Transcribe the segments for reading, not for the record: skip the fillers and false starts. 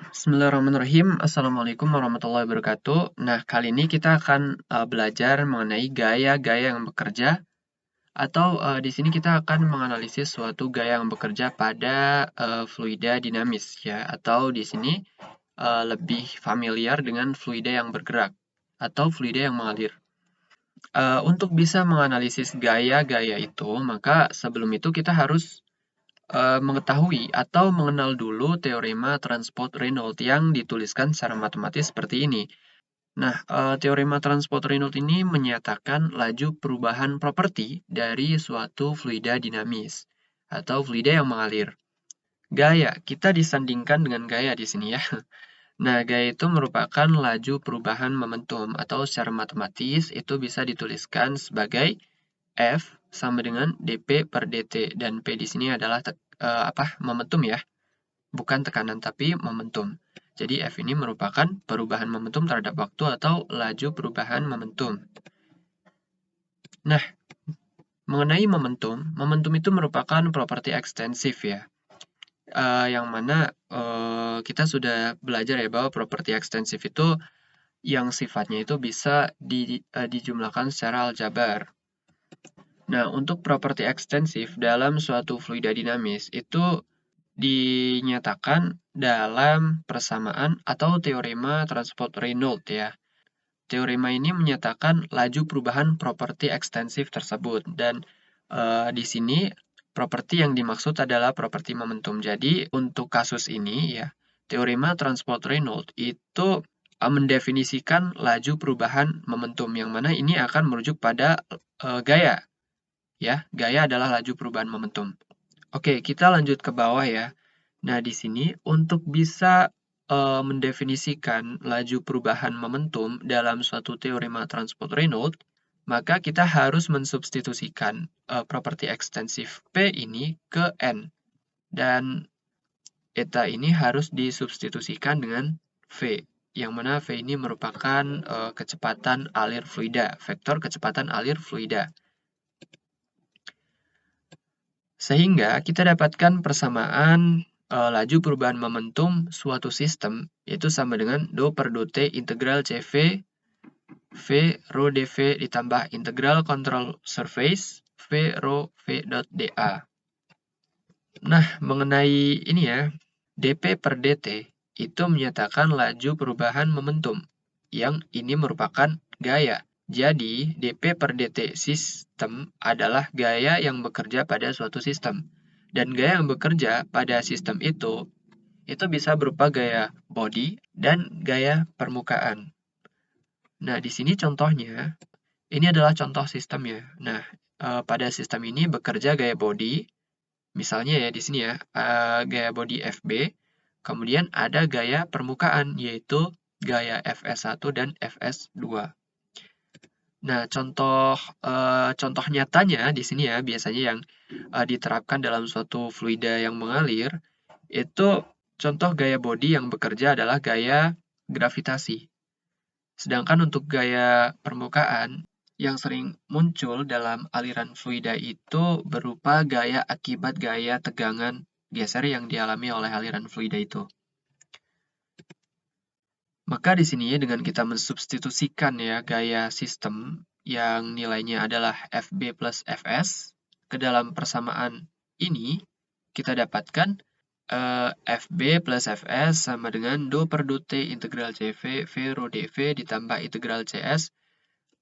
Bismillahirrahmanirrahim. Assalamualaikum warahmatullahi wabarakatuh. Nah, kali ini kita akan belajar mengenai gaya-gaya yang bekerja atau di sini kita akan menganalisis suatu gaya yang bekerja pada fluida dinamis ya, atau di sini lebih familiar dengan fluida yang bergerak atau fluida yang mengalir. Untuk bisa menganalisis gaya-gaya itu, maka sebelum itu kita harus mengetahui atau mengenal dulu teorema Transport-Reynolds yang dituliskan secara matematis seperti ini. Nah, teorema Transport-Reynolds ini menyatakan laju perubahan properti dari suatu fluida dinamis atau fluida yang mengalir. Gaya, kita disandingkan dengan gaya di sini ya. Nah, gaya itu merupakan laju perubahan momentum atau secara matematis itu bisa dituliskan sebagai F sama dengan dP per dt, dan P di sini adalah momentum ya, bukan tekanan tapi momentum. Jadi F ini merupakan perubahan momentum terhadap waktu atau laju perubahan momentum. Nah, mengenai momentum, momentum itu merupakan properti ekstensif ya. Yang mana kita sudah belajar ya bahwa properti ekstensif itu yang sifatnya itu bisa dijumlahkan secara aljabar. Nah, untuk properti ekstensif dalam suatu fluida dinamis itu dinyatakan dalam persamaan atau teorema Transport-Reynolds ya. Teorema ini menyatakan laju perubahan properti ekstensif tersebut, dan di sini properti yang dimaksud adalah properti momentum. Jadi untuk kasus ini ya, teorema Transport-Reynolds itu mendefinisikan laju perubahan momentum, yang mana ini akan merujuk pada gaya. Ya, gaya adalah laju perubahan momentum. Oke, kita lanjut ke bawah ya. Nah, di sini untuk bisa mendefinisikan laju perubahan momentum dalam suatu teorema Transport-Reynolds, maka kita harus mensubstitusikan properti ekstensif P ini ke N. Dan eta ini harus disubstitusikan dengan V, yang mana V ini merupakan kecepatan alir fluida, vektor kecepatan alir fluida. Sehingga kita dapatkan persamaan laju perubahan momentum suatu sistem, yaitu sama dengan do per do T integral CV V rho dV ditambah integral control surface V rho V dot dA. Nah, mengenai ini ya, dP per dt itu menyatakan laju perubahan momentum, yang ini merupakan gaya. Jadi, dP per dt sistem adalah gaya yang bekerja pada suatu sistem. Dan gaya yang bekerja pada sistem itu bisa berupa gaya body dan gaya permukaan. Nah, di sini contohnya, ini adalah contoh sistemnya. Nah, pada sistem ini bekerja gaya body, misalnya ya di sini ya, gaya body FB, kemudian ada gaya permukaan, yaitu gaya FS1 dan FS2. Nah, contoh nyatanya di sini ya, biasanya yang diterapkan dalam suatu fluida yang mengalir, itu contoh gaya body yang bekerja adalah gaya gravitasi. Sedangkan untuk gaya permukaan, yang sering muncul dalam aliran fluida itu berupa gaya akibat gaya tegangan geser yang dialami oleh aliran fluida itu. Maka di sini dengan kita mensubstitusikan ya gaya sistem yang nilainya adalah FB plus Fs ke dalam persamaan ini, kita dapatkan FB plus Fs sama dengan do per do T integral CV V rho dV ditambah integral CS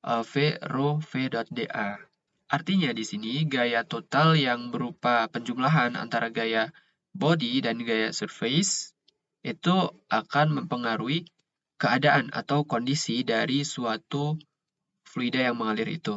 V rho V dot dA. Artinya di sini gaya total yang berupa penjumlahan antara gaya body dan gaya surface itu akan mempengaruhi keadaan atau kondisi dari suatu fluida yang mengalir itu.